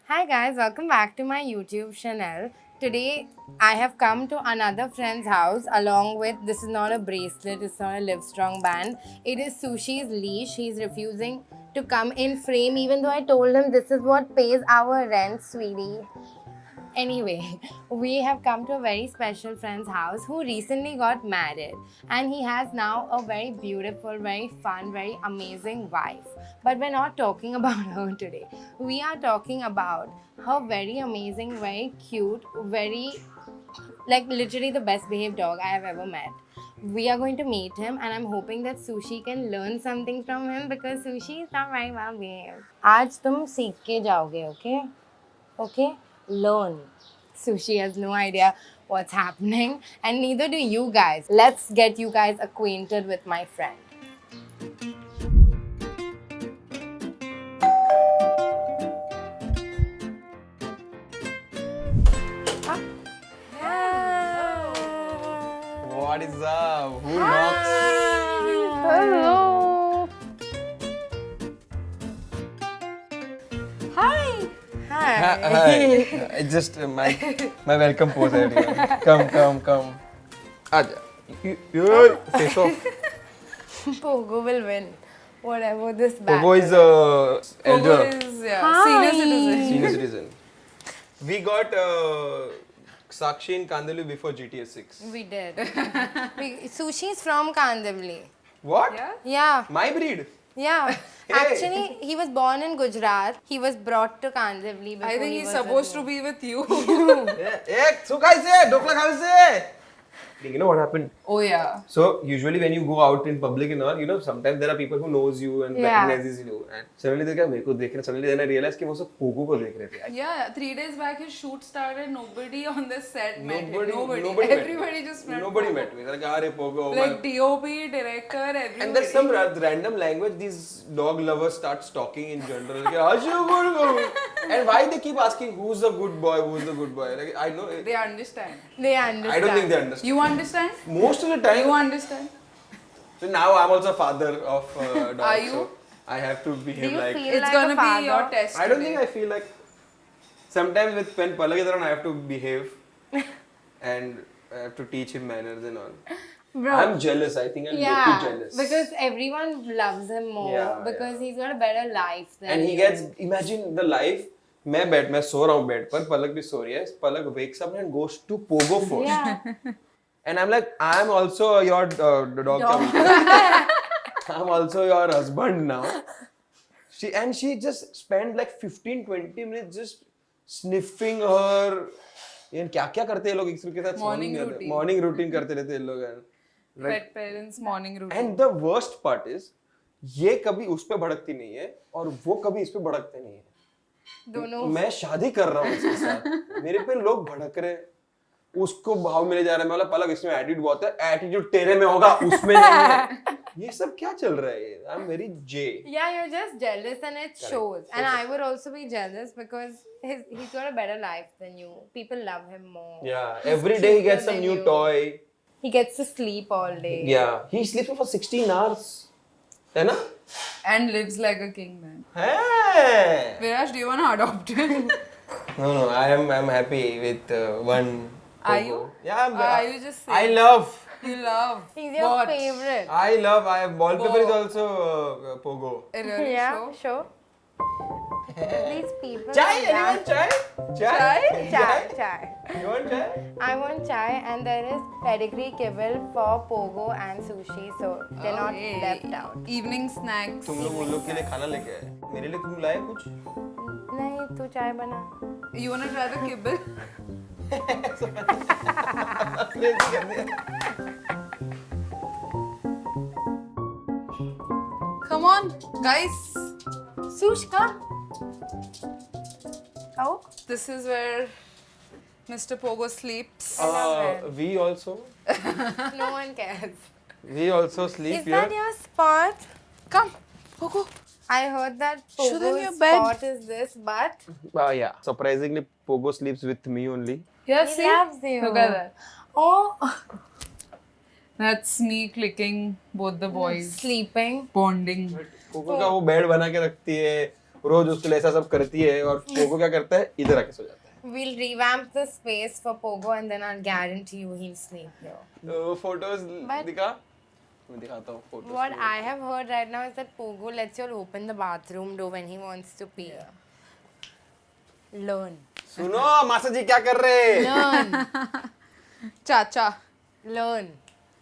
Hi guys, welcome back to my YouTube channel. Today I have come to another friend's house along with this is not a bracelet, it's not a Livestrong band. It is Sushi's leash. He's refusing to come in frame even though I told him this is what pays our rent, sweetie. Anyway, we have come to a very special friend's house who recently got married and he has now a very beautiful, very fun, very amazing wife. But we're not talking about her today. We are talking about her very amazing, very cute, very like literally the best behaved dog I have ever met. We are going to meet him and I'm hoping that Sushi can learn something from him because Sushi is not very well behaved. आज तुम सीख के जाओगे, okay? Okay? Learn. Sushi has no idea what's happening, and neither do you guys. Let's get you guys acquainted with my friend. What is up? Who knocks? Hello. Hi. Hi. It's just my welcome pose है यार. Come. आजा. You face off. Pogo will win. Whatever this battle. Pogo is elder, Senior citizen. senior citizen. We got Sakshi in Kandaluri before GTA 6. We did. Sushi is from Kandivali. What? Yeah? Yeah. My breed. Yeah. Hey. Actually, he was born in Gujarat. He was brought to Kandivali before I think he he's was supposed a to be with you. So guys, dokla khaise. You know what happened? Oh yeah. So usually when you go out in public and all, you know, sometimes there are people who knows you and Yeah. recognizes you. And suddenly they क्या मेरे को देख रहे, suddenly then I realized कि वो सब Pogo को देख रहे थे. Yeah, 3 days back his shoot started. Nobody on the set met him. Nobody Everybody met just me. met. Nobody Pogo. met me. They're like, "Arey Pogo." Like DOP, director, everybody. And there's some random language these dog lovers start talking in general. Like, "Ashu good boy." And why they keep asking who's the good boy, who's the good boy? Like I know. They understand. They understand. I don't think they understand. You understand? Most of the time. You understand? So now I'm also a father of dogs. Are you? So I have to Do behave you like. feel It's like gonna a be father? your test. I don't today. think I feel like. Sometimes with when Palak is around, I have to behave, and I have to teach him manners and all. Bro. I'm jealous. I think I'm Yeah, low-key jealous. because everyone loves him more Yeah, because he's got a better life than And he you. gets, imagine the life. मैं सो रहा हूँ bed पर, पलक भी सो रही है. Palak wakes up and goes to Pogo first. Yeah. And I'm like, I'm also your dog. I'm also your husband now. She just spent like 15-20 minutes just sniffing her. यार क्या क्या करते हैं लोग एक दूसरे के साथ Morning routine करते रहते हैं लोग यार. Pet parents morning routine. And the worst part is ये कभी उस पे भड़कती नहीं है और वो कभी इस पे भड़कते नहीं है. दोनों मैं शादी कर रहा हूँ इसके साथ, मेरे पे लोग भड़क रहे हैं, उसको भाव मिले जा रहा है. मैं बोला पलक इसमें एटीट्यूड बहुत है, एटीट्यूड तेरे में होगा उसमें नहीं है. ये सब क्या चल रहा है? I am very J. Yeah, you're just jealous and it shows. And I would also be jealous because he's got a better life than you. People love him more. Yeah, every day he gets some new toy. He gets to sleep all day. Yeah, he sleeps for 16 hours. है ना? And lives like a king, man. Hey! Viraj, do you want to adopt him? No, I'm happy with one. Are Pogo. you? Yeah, Are you just I saying? love. You love. He's your what? favorite. I love. Wallpaper is also Pogo. Really? Yeah, Sure? sure. These people. Chai? are Anyone that- chai? Chai. You want chai? I want chai and there is pedigree kibble for Pogo and Sushi, so they're not Okay. left out. Evening snacks. तुम लोग उन लोग के लिए खाना लेके आए. मेरे लिए तुम लाए कुछ? नहीं तू चाय बना. You want to try the kibble? Come on, guys. Sush, come. Oh. This is where Mr. Pogo sleeps. We also. No one cares. We also sleep Is here. that your spot? Come, Pogo. I heard that Show them your Pogo's bed. spot is this, but Yeah. Surprisingly, Pogo sleeps with me only. Yeah, he see? loves you. Look at that. Oh, That's me clicking both the boys. sleeping. Bonding. Pogo का वो bed बना के रखती है, रोज उसके लिए ऐसा सब करती है और पोगो क्या करता है, इधर आके सो जाता है. We'll revamp the space for Pogo and then I'll guarantee you he'll sleep here. तो फोटोज But- दिखा, मैं दिखाता हूँ photos. What I have heard right now is that Pogo lets you all open the bathroom door when he wants to pee. Learn. सुनो मासा जी क्या कर रहे हैं? Learn. Chacha, Learn.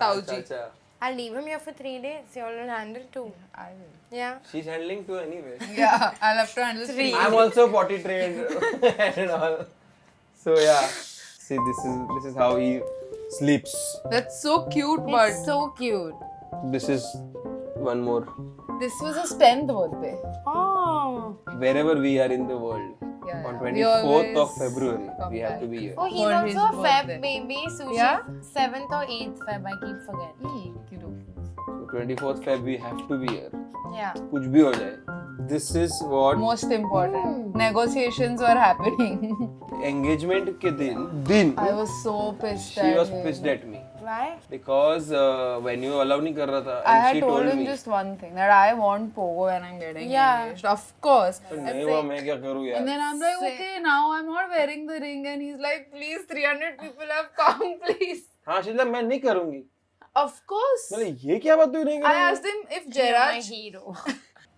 Tauji. अच्छा. I'll leave him here for 3 days. You all will handle too. I will. Yeah. She's handling too anyway. Yeah, I'll have to handle three. I'm also potty trained and all. So yeah. See, this is how he sleeps. That's so cute, but It's so cute. This is one more. this was his 10th birthday. Oh. Wherever we are in the world, Yeah, on yeah. We 24th of always February, come we have back. to be here. Oh, he's For also his a Feb birthday. baby. Sushi. Yeah? 7th or 8th Feb. I keep forgetting. So 24th Feb, we have to be here. Yeah. कुछ भी हो जाए. This is what Most important. Negotiations were happening. engagement के दिन I was so pissed she at was him. pissed at me Why? because when you allow नहीं कर रहा था I and had she told told him me. just one thing, that I want Pogo when I'm getting Yeah. engaged. Of course. तो नहीं हुआ मैं क्या करूँ And यार. then I'm like, okay, now I'm not wearing the ring. And he's like, please, 300 people have come, please. हाँ शीला मैं नहीं करूँगी. Of course. मैंने ये क्या बात तू नहीं I करूँगी. asked him if You're my Gerard. hero.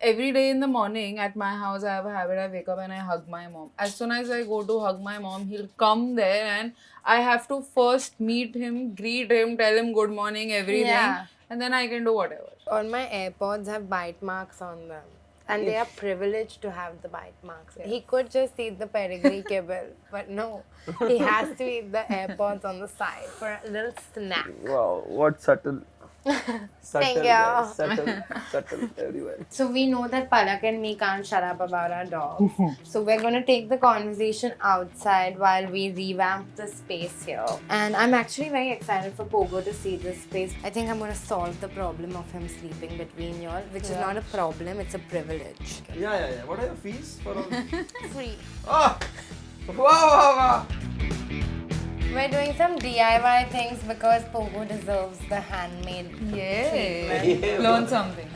Every day in the morning at my house, I have a habit. I wake up and I hug my mom. As soon as I go to hug my mom, he'll come there and I have to first meet him, greet him, tell him good morning, everything. Yeah. And then I can do whatever. All my AirPods have bite marks on them. And they are privileged to have the bite marks. He could just eat the pedigree kibble, but no. He has to eat the AirPods on the side for a little snack. Wow, what subtle. Thank you. guys, subtle everywhere. So we know that Palak and me can't shut up about our dogs. So we're going to take the conversation outside while we revamp the space here. And I'm actually very excited for Pogo to see this space. I think I'm going to solve the problem of him sleeping between y'all, which is not a problem, it's a privilege. Yeah. What are your fees for all? Free. Ah! Wow. We're doing some DIY things because Pogo deserves the handmade treatment. Yeah. Learn something.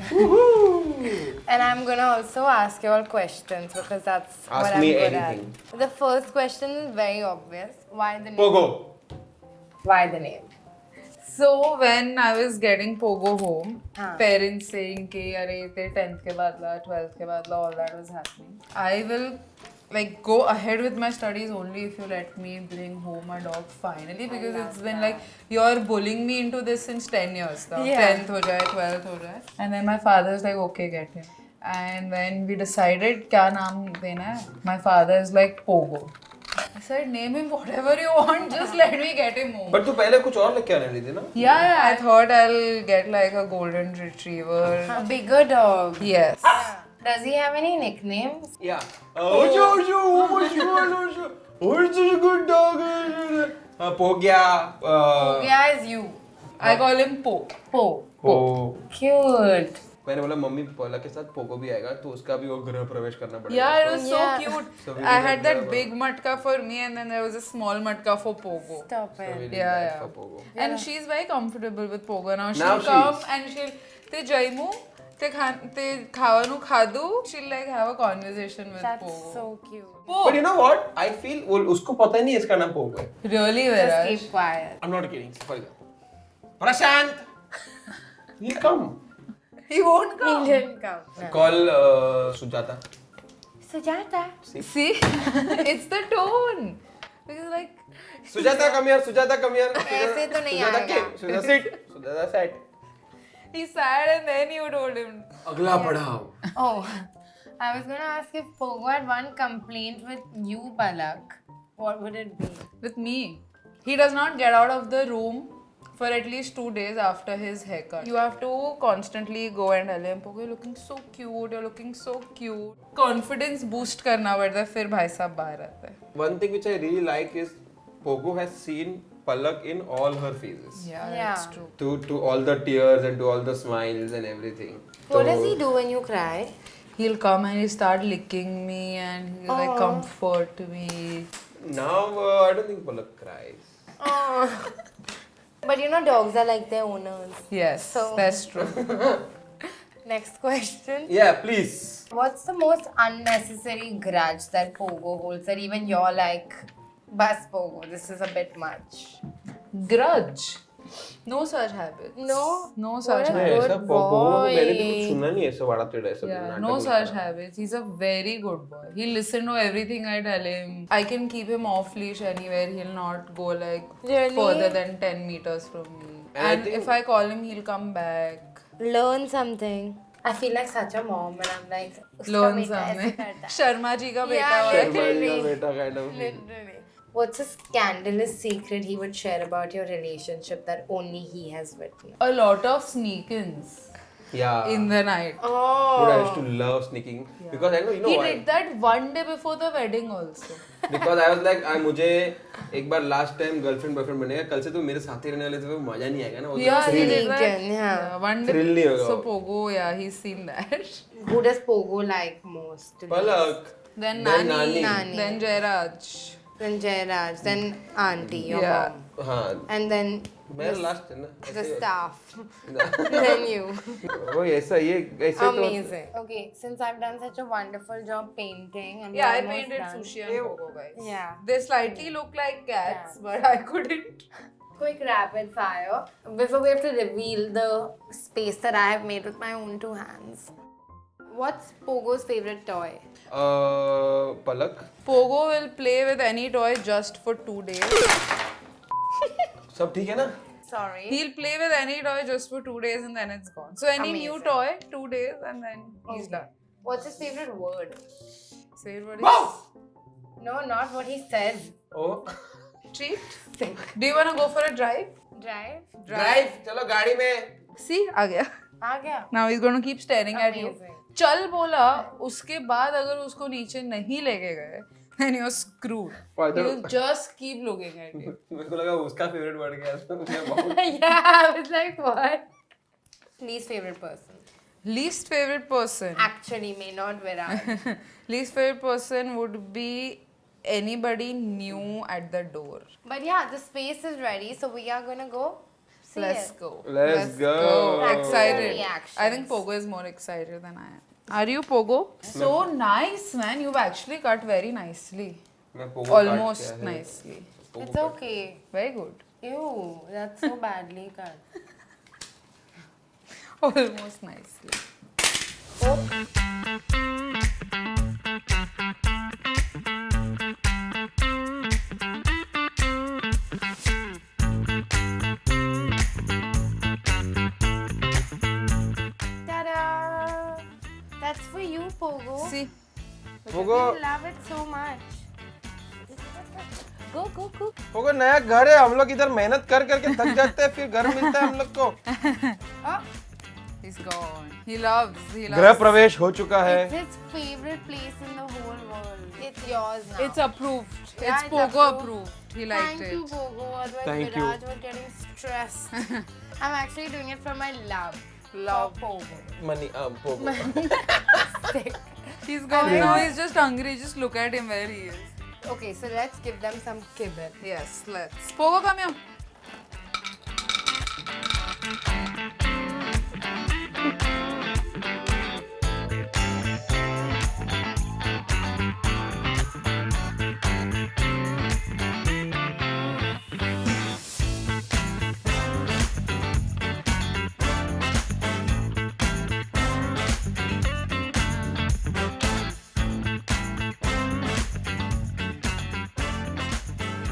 And I'm gonna also ask you all questions because that's Ask what I'm me good anything. at. The first question is very obvious. Why the name? Pogo. Why the name? So when I was getting Pogo home, हाँ. parents saying कि अरे तेरे 10th के बाद ला, 12th के बाद ला, all that was happening. I will like go ahead with my studies only if you let me bring home a dog finally, because it's been like you're bullying me into this since 10 years now. Yeah. 10th हो जाए, 12th हो जाए. And then my father's like, okay, get him. And when we decided क्या नाम देना है, my father is like Pogo. I said, name him whatever you want, just let me get him home. But तू पहले कुछ और लेके आने ली थी ना? Yeah, I thought I'll get like a golden retriever. A bigger dog. Yes. Does he have any nicknames? Yeah. Oh my god, oh, such a good dog. Pogya. Yeah, is you. I call him Po. Po. Oh. Cute. मैंने बोला mummy पोला के साथ Pogo भी आएगा तो उसका भी वो गृह प्रवेश करना पड़ेगा. Yeah, it was so Yeah. cute. So we I did had that that big matka for me, and then there was a small matka for Pogo. Stop So we it. did Yeah, that yeah. for Pogo. And she's very comfortable with Pogo now. Now She'll she come is. and she'll te jaimu, te khawanu khadu. She'll like have a conversation with That's Pogo. so cute. But you know what? I feel वो उसको पता ही नहीं इसका नाम Pogo है. Really, Just Viraj? keep quiet. I'm not kidding. For example, Prashant. He'll come. He won't He come. didn't come. No. Call Sujata. Sujata. See? It's the tone. Because like, Sujata, come here. Sujata, come here. ऐसे तो नहीं Sujata, आएगा. came. Sujata, sit. Sujata, sat. he's sad and then you told him. अगला पढ़ाओ. Oh, I was gonna ask if Pogo had one complaint with you, Palak. What would it be? With me. He does not get out of the room for at least 2 days after his haircut. You have to constantly go and tell him, Pogo, you're looking so cute, you're looking so cute. Confidence boost करना पड़ता है, फिर भाई साहब बाहर आते हैं. One thing which I really like is Pogo has seen Palak in all her phases. Yeah, Yeah. that's true. To all the tears and to all the smiles and everything. What does he do when you cry? He'll come and he'll start licking me and he'll like comfort me. Now I don't think Palak cries. Oh. But you know, dogs are like their owners. Yes, So- that's true. Next question. Yeah, please. What's the most unnecessary grudge that Pogo holds that even you're like, bus Pogo, this is a bit much? Grudge. No such habits. No? No What such a habits. good boy. मैंने तो कुछ सुना नहीं ऐसा बड़ा तेरा ऐसा Yeah, नाटक no नहीं such करा। habits. He's a very good boy. He'll listen to everything I tell him. I can keep him off leash anywhere. He'll not go like Really? further than 10 meters from me. And I And think- if I call him, he'll come back. Learn something. I feel like such a mom and I'm like, "Uska Learn beta aise something. karta hai." Sharma ji ka beta Yeah, hai. Sharma ji का Literally. बेटा kind of। Literally. What's a scandalous secret he would share about your relationship that only he has witnessed? A lot of sneak-ins Yeah. in the night. Dude, I used Oh. to love sneaking because I know you know He why. did that one day before the wedding also. Because I was like, मुझे एक बार last time girlfriend boyfriend बनेगा कल से तो मेरे साथ ही रहने वाले तो मजा नहीं आएगा ना वो Yeah, he Sneak did that. in, yeah. One day. Thrill नहीं होगा So वो। Pogo, yeah, he's seen that. Who does Pogo like most? Palak Then Then Nani. Nani. Then Jairaj. Then Jairaj, then Auntie, your Yeah. mom. हाँ And then मेरा last है ना the staff. then you. वो ऐसा ये ऐसे तो Amazing. Okay, since I've done such a wonderful job painting, and Yeah, we're I almost painted done. Sushi and Pogo, guys. Yeah. They slightly look like cats, but I couldn't. Quick rapid fire before we have to reveal the space that I have made with my own two hands. What's Pogo's favorite toy? Palak Pogo will play with any toy just for 2 days. सब ठीक है ना Sorry. He'll play with any toy just for 2 days and then it's gone. So any new Amazing. toy, 2 days and then he's Okay. done. What's his favorite word? Say what is No, not what he says. Oh treat. Do you wanna go for a drive? Drive. Drive चलो गाड़ी में See, आ गया. आ गया. Now he's going to keep staring at you. Amazing. चल बोला उसके बाद अगर उसको नीचे नहीं लेके गए then you're screwed. Father- He'll just keep looking at you. मेरे को लगा उसका फेवरेट वर्ड क्या है मैं बहुत Yeah, I was like, what? Least favorite person. Least favorite person. Actually, me, not Virat. Least favorite person would be anybody new at the door. But yeah, the space is ready, so we are gonna go. See Let's it. go. Let's go. Excited. Reactions. I think Pogo is more excited than I am. Are you Pogo? So nice, man. You've actually cut very nicely. मैं Pogo काट Almost किया है। nicely. It's okay. Very good. Ew, that's so badly cut. Almost nicely. Ta-da! That's for you, Pogo. See, Pogo I love it so much. Go, go, go. Pogo नया घर है हम लोग इधर मेहनत कर करके थक जाते हैं फिर घर मिलता है हम लोग को Oh, he's gone. He loves. गृह प्रवेश हो चुका है it's his favorite place in the whole world. It's yours now. It's approved. Yeah, it's it's Pogo approved. approved. He liked Thank it. you, Pogo. Otherwise, Thank you. Viraj was getting stressed. I'm actually doing it for my love. Love. For Pogo. Money Pogo Sick. He's gone now. He's just hungry. Just look at him where he is. Okay, so let's give them some kibble. Yes, let's. Pogo, come here.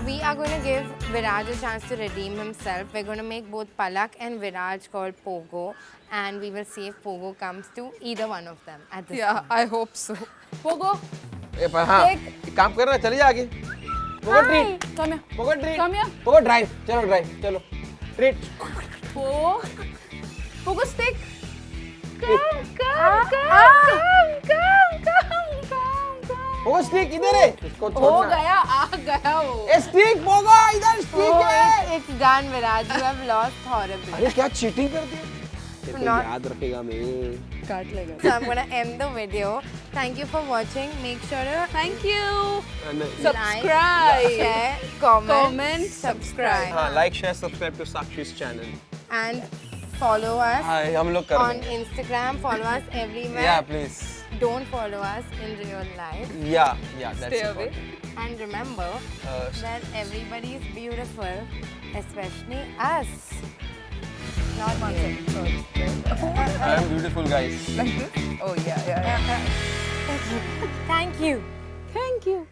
We are going to give Viraj a chance to redeem himself. We're going to make both Palak and Viraj called Pogo, and we will see if Pogo comes to either one of them at this Yeah, I hope so. Pogo, ए पर हाँ एक काम कर रहा है चलिए आगे Pogo treat come here. Pogo treat Come here. Pogo drive चलो treat Pogo. Pogo, stick. Come, Pogo stick इधर है इसको हो छोड़ना गया, आ गया वो. ए स्टिक पोगो इधर स्टिक है Oh, it's done, Viraj. You have lost horribly. अरे क्या चीटिंग कर दी ये तो Not- याद रखेगा मैं काट लेगा. So I'm going to end the video. Thank you for watching. Make sure to Thank you. like, Subscribe. share, comment, Comment, subscribe. हाँ लाइक शेयर सब्सक्राइब टू साक्षी's चैनल and follow us हाँ हम लोग कर on Instagram. Follow us everywhere. या please don't follow us in real life. Yeah, that's Stay away. important. And remember that everybody is beautiful, especially us. Not you. I am beautiful, guys. Like this? Oh yeah. Thank you. Thank you.